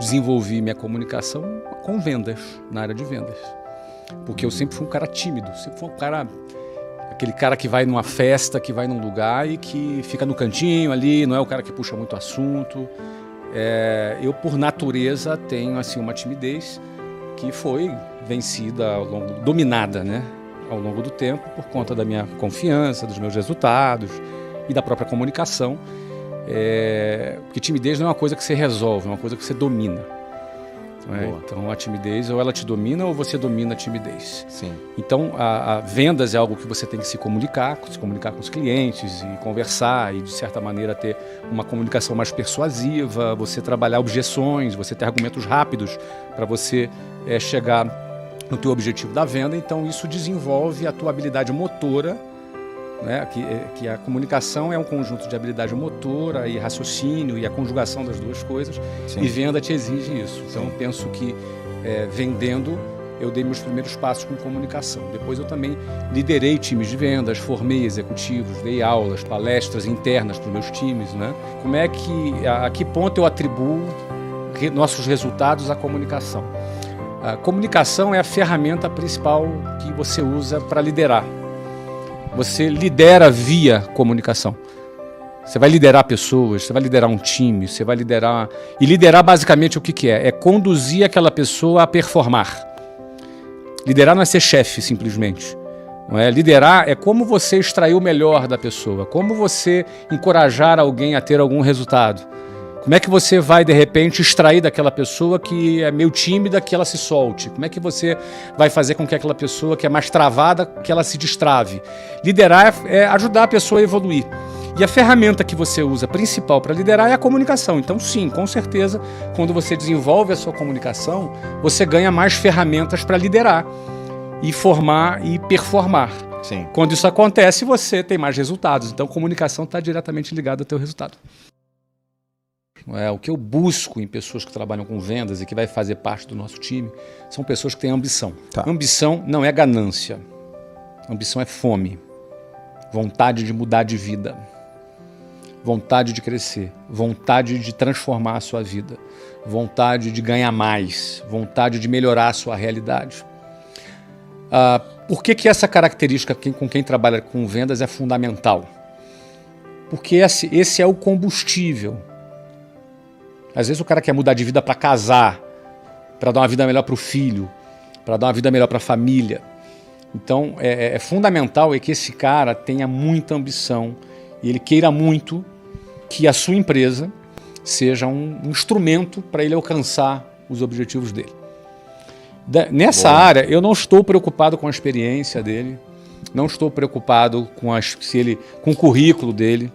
desenvolvi minha comunicação com vendas, na área de vendas. Porque eu sempre fui um cara tímido, sempre fui um cara, aquele cara que vai numa festa, que vai num lugar e que fica no cantinho ali, não é o cara que puxa muito assunto. Eu, por natureza, tenho assim, uma timidez que foi vencida, dominada, né, ao longo do tempo, por conta da minha confiança, dos meus resultados e da própria comunicação. Porque timidez não é uma coisa que você resolve, é uma coisa que você domina. Então a timidez, ou ela te domina ou você domina a timidez. Sim. Então a vendas é algo que você tem que se comunicar com os clientes e conversar e de certa maneira ter uma comunicação mais persuasiva, você trabalhar objeções, você ter argumentos rápidos para você chegar no teu objetivo da venda. Então isso desenvolve a tua habilidade motora, né? Que a comunicação é um conjunto de habilidade motora e raciocínio e a conjugação das duas coisas. Sim. E venda te exige isso. Então, eu penso que vendendo, eu dei meus primeiros passos com comunicação. Depois eu também liderei times de vendas, formei executivos, dei aulas, palestras internas para os meus times, né? A que ponto eu atribuo nossos resultados à comunicação? A comunicação é a ferramenta principal que você usa para liderar. Você lidera via comunicação. Você vai liderar pessoas, você vai liderar um time, você vai liderar... E liderar basicamente o que é? É conduzir aquela pessoa a performar. Liderar não é ser chefe, simplesmente. Não é? Liderar é como você extrair o melhor da pessoa, como você encorajar alguém a ter algum resultado. Como é que você vai, de repente, extrair daquela pessoa que é meio tímida, que ela se solte? Como é que você vai fazer com que aquela pessoa que é mais travada, que ela se destrave? Liderar é ajudar a pessoa a evoluir. E a ferramenta que você usa principal para liderar é a comunicação. Então, sim, com certeza, quando você desenvolve a sua comunicação, você ganha mais ferramentas para liderar e formar e performar. Sim. Quando isso acontece, você tem mais resultados. Então, comunicação está diretamente ligada ao teu resultado. O que eu busco em pessoas que trabalham com vendas e que vai fazer parte do nosso time são pessoas que têm ambição. Tá. Ambição não é ganância. Ambição é fome. Vontade de mudar de vida. Vontade de crescer. Vontade de transformar a sua vida. Vontade de ganhar mais. Vontade de melhorar a sua realidade. Por que essa característica com quem trabalha com vendas é fundamental? Porque esse é o combustível. Às vezes o cara quer mudar de vida para casar, para dar uma vida melhor para o filho, para dar uma vida melhor para a família. Então é fundamental que esse cara tenha muita ambição e ele queira muito que a sua empresa seja um instrumento para ele alcançar os objetivos dele. Nessa área, eu não estou preocupado com a experiência dele, não estou preocupado com o currículo dele,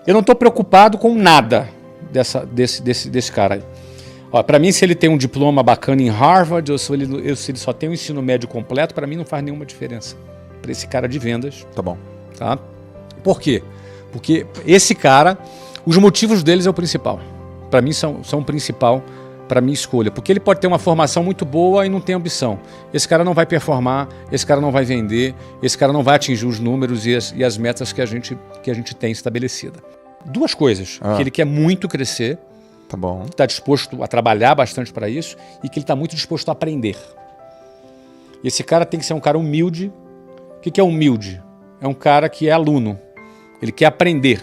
eu não estou preocupado com nada desse cara aí. Para mim, se ele tem um diploma bacana em Harvard ou se ele só tem um ensino médio completo, para mim não faz nenhuma diferença para esse cara de vendas. Tá bom. Tá? Por quê? Porque esse cara, os motivos deles é o principal. Para mim são o principal para minha escolha. Porque ele pode ter uma formação muito boa e não tem ambição. Esse cara não vai performar, esse cara não vai vender, esse cara não vai atingir os números e as metas que a gente tem estabelecida. Duas coisas, que ele quer muito crescer, tá bom, está disposto a trabalhar bastante para isso e que ele está muito disposto a aprender. E esse cara tem que ser um cara humilde. O que é humilde? É um cara que é aluno, ele quer aprender,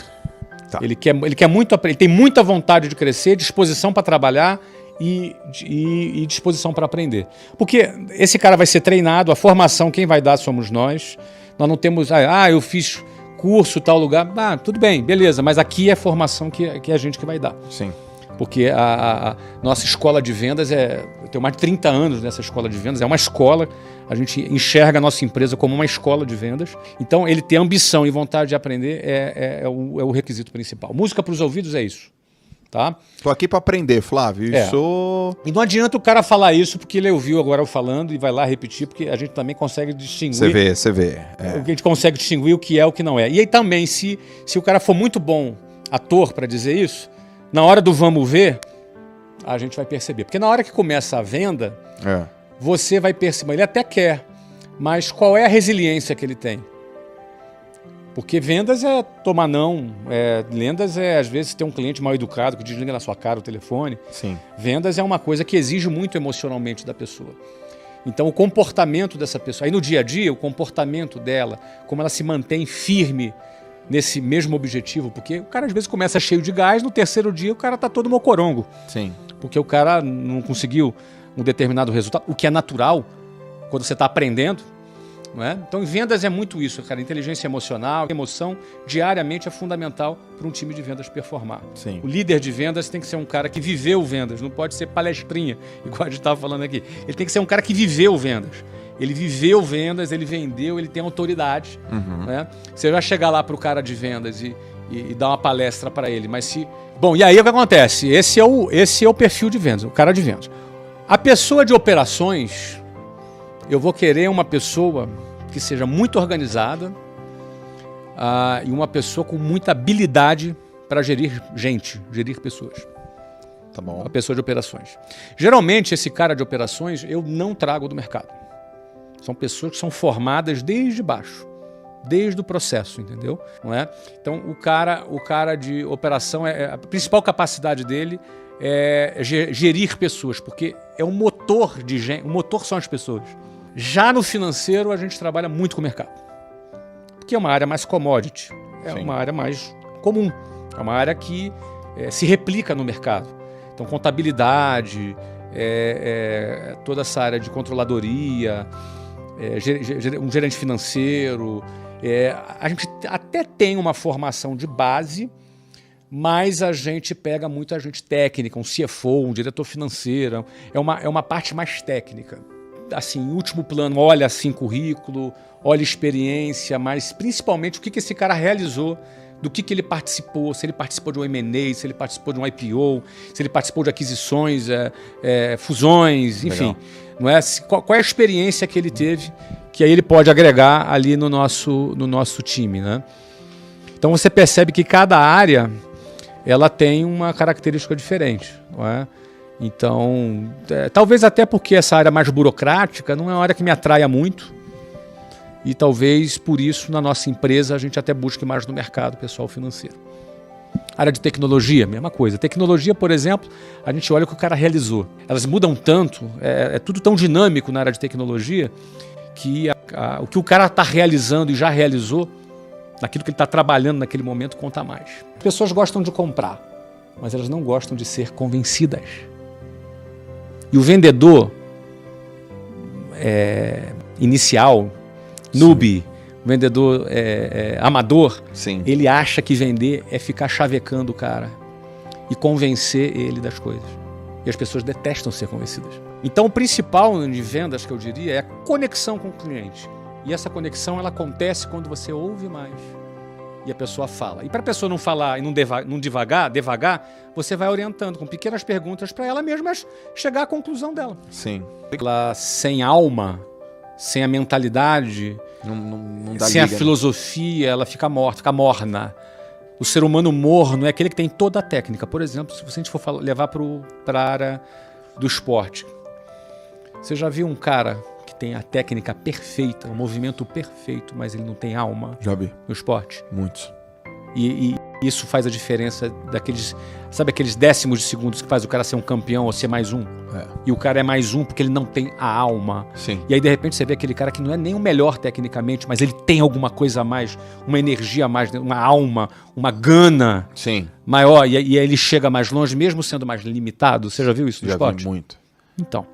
tá. Ele tem muita vontade de crescer, disposição para trabalhar e disposição para aprender. Porque esse cara vai ser treinado, a formação quem vai dar somos nós. Nós não temos, eu fiz curso, tal lugar, tudo bem, beleza, mas aqui é formação que é a gente que vai dar. Sim. Porque a nossa escola de vendas eu tenho mais de 30 anos nessa escola de vendas, é uma escola, a gente enxerga a nossa empresa como uma escola de vendas, então ele ter ambição e vontade de aprender é o requisito principal. Música para os ouvidos é isso. Tá? Tô aqui para aprender, Flávio. E não adianta o cara falar isso porque ele ouviu agora eu falando e vai lá repetir, porque a gente também consegue distinguir. Você vê. A gente consegue distinguir o que é e o que não é. E aí também, se o cara for muito bom ator para dizer isso, na hora do vamos ver, a gente vai perceber. Porque na hora que começa a venda, você vai perceber, ele até quer, mas qual é a resiliência que ele tem? Porque vendas é tomar não, vendas às vezes ter um cliente mal educado que desliga na sua cara o telefone. Sim. Vendas é uma coisa que exige muito emocionalmente da pessoa. Então o comportamento dessa pessoa, aí no dia a dia, o comportamento dela, como ela se mantém firme nesse mesmo objetivo, porque o cara às vezes começa cheio de gás, no terceiro dia o cara tá todo mocorongo. Sim. Porque o cara não conseguiu um determinado resultado, o que é natural quando você está aprendendo. Não é? Então, em vendas é muito isso, cara. Inteligência emocional, emoção, diariamente é fundamental para um time de vendas performar. Sim. O líder de vendas tem que ser um cara que viveu vendas, não pode ser palestrinha, igual a gente estava falando aqui. Ele tem que ser um cara que viveu vendas. Ele viveu vendas, ele vendeu, ele tem autoridade. Né? Você vai chegar lá para o cara de vendas e dar uma palestra para ele, mas se... Bom, e aí o que acontece? Esse é o perfil de vendas, o cara de vendas. A pessoa de operações... Eu vou querer uma pessoa que seja muito organizada e uma pessoa com muita habilidade para gerir gente, gerir pessoas. Tá bom. Uma pessoa de operações. Geralmente, esse cara de operações eu não trago do mercado. São pessoas que são formadas desde baixo, desde o processo, entendeu? Não é? Então, o cara de operação, a principal capacidade dele é gerir pessoas, porque é um motor de gente, o motor são as pessoas. Já no financeiro, a gente trabalha muito com o mercado. Porque é uma área mais commodity. É Sim. uma área mais comum. É uma área que se replica no mercado. Então, contabilidade, toda essa área de controladoria, um gerente financeiro. A gente até tem uma formação de base, mas a gente pega muita gente técnica, um CFO, um diretor financeiro. É uma parte mais técnica. Assim, em último plano, olha assim currículo, olha experiência, mas principalmente o que esse cara realizou, do que ele participou, se ele participou de um M&A, se ele participou de um IPO, se ele participou de aquisições, fusões, enfim. Não é? Qual é a experiência que ele teve, que aí ele pode agregar ali no nosso time, né? Então você percebe que cada área ela tem uma característica diferente, não é? Então, talvez até porque essa área mais burocrática não é uma área que me atraia muito e talvez por isso na nossa empresa a gente até busque mais no mercado pessoal financeiro. Área de tecnologia, mesma coisa. Tecnologia, por exemplo, a gente olha o que o cara realizou. Elas mudam tanto, é tudo tão dinâmico na área de tecnologia que o que o cara está realizando e já realizou, naquilo que ele está trabalhando naquele momento, conta mais. As pessoas gostam de comprar, mas elas não gostam de ser convencidas. E o vendedor inicial, noob, vendedor amador, Sim. ele acha que vender é ficar chavecando o cara e convencer ele das coisas. E as pessoas detestam ser convencidas. Então o principal de vendas que eu diria é a conexão com o cliente. E essa conexão ela acontece quando você ouve mais e a pessoa fala. E para a pessoa não falar e não devagar, você vai orientando com pequenas perguntas para ela mesma chegar à conclusão dela. Sim. Ela sem alma, sem a mentalidade, não dá sem liga, a filosofia, ela fica morta, fica morna. O ser humano morno é aquele que tem toda a técnica. Por exemplo, se a gente for levar para a área do esporte. Você já viu um cara que tem a técnica perfeita, o movimento perfeito, mas ele não tem alma? Já vi. No esporte? Muitos. E isso faz a diferença daqueles, sabe aqueles décimos de segundos que faz o cara ser um campeão ou ser mais um? E o cara é mais um porque ele não tem a alma. Sim. E aí de repente você vê aquele cara que não é nem o melhor tecnicamente, mas ele tem alguma coisa a mais, uma energia a mais, uma alma, uma gana Sim. maior, e aí ele chega mais longe mesmo sendo mais limitado. Você já viu isso no esporte? Já vi muito. Então,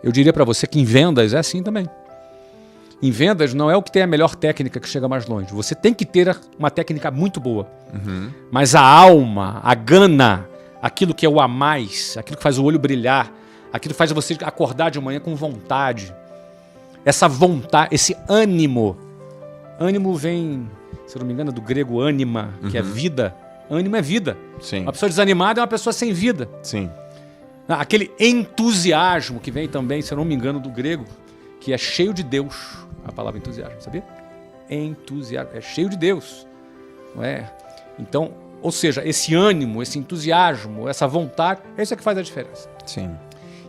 eu diria para você que em vendas é assim também. Em vendas não é o que tem a melhor técnica que chega mais longe. Você tem que ter uma técnica muito boa. Mas a alma, a gana, aquilo que é o a mais, aquilo que faz o olho brilhar, aquilo que faz você acordar de manhã com vontade. Essa vontade, esse ânimo. Ânimo vem, se eu não me engano, do grego ânima, que é vida. Ânimo é vida. Sim. Uma pessoa desanimada é uma pessoa sem vida. Sim. Aquele entusiasmo que vem também, se eu não me engano, do grego, que é cheio de Deus. A palavra entusiasmo, sabia? Entusiasmo, é cheio de Deus, não é? Então, ou seja, esse ânimo, esse entusiasmo, essa vontade, é isso que faz a diferença. Sim.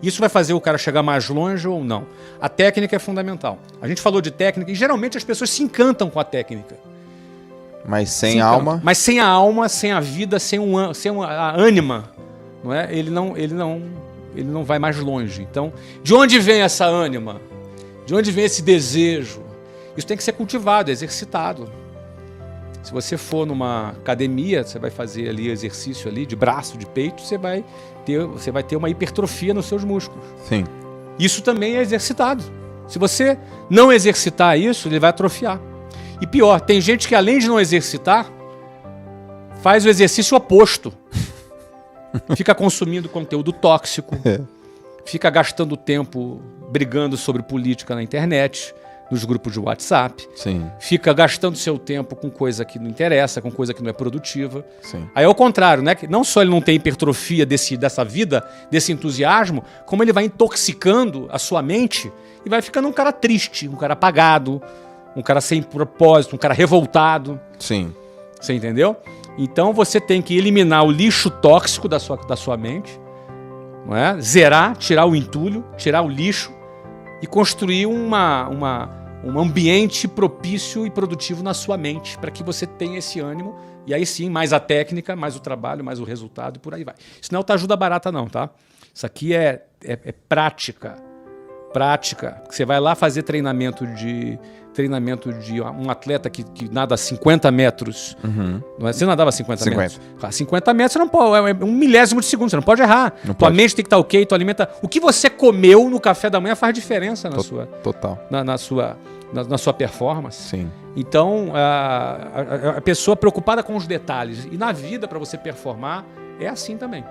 Isso vai fazer o cara chegar mais longe ou não. A técnica é fundamental. A gente falou de técnica e geralmente as pessoas se encantam com a técnica. Mas sem Sim, alma... Mas sem a alma, sem a vida, sem a ânima, não é? Ele não vai mais longe. Então, de onde vem essa ânima? De onde vem esse desejo? Isso tem que ser cultivado, exercitado. Se você for numa academia, você vai fazer ali exercício ali de braço, de peito, você vai ter uma hipertrofia nos seus músculos. Sim. Isso também é exercitado. Se você não exercitar isso, ele vai atrofiar. E pior, tem gente que além de não exercitar, faz o exercício oposto. Fica consumindo conteúdo tóxico, fica gastando tempo brigando sobre política na internet, nos grupos de WhatsApp, Sim. fica gastando seu tempo com coisa que não interessa, com coisa que não é produtiva. Sim. Aí é o contrário, né? Que não só ele não tem hipertrofia dessa vida, desse entusiasmo, como ele vai intoxicando a sua mente e vai ficando um cara triste, um cara apagado, um cara sem propósito, um cara revoltado. Sim. Você entendeu? Então você tem que eliminar o lixo tóxico da sua mente, não é? Zerar, tirar o entulho, tirar o lixo e construir um ambiente propício e produtivo na sua mente para que você tenha esse ânimo e aí sim, mais a técnica, mais o trabalho, mais o resultado e por aí vai. Isso não é autoajuda barata não, tá? Isso aqui é prática. Prática. Você vai lá fazer treinamento de um atleta que nada 50 metros. Uhum. Não é? Você nadava 50 metros? 50 metros você não pode, é um milésimo de segundo, você não pode errar. Tua mente tem que estar ok, tua alimenta. O que você comeu no café da manhã faz diferença na sua. Total. Na sua performance. Sim. Então, a pessoa preocupada com os detalhes. E na vida, para você performar, é assim também.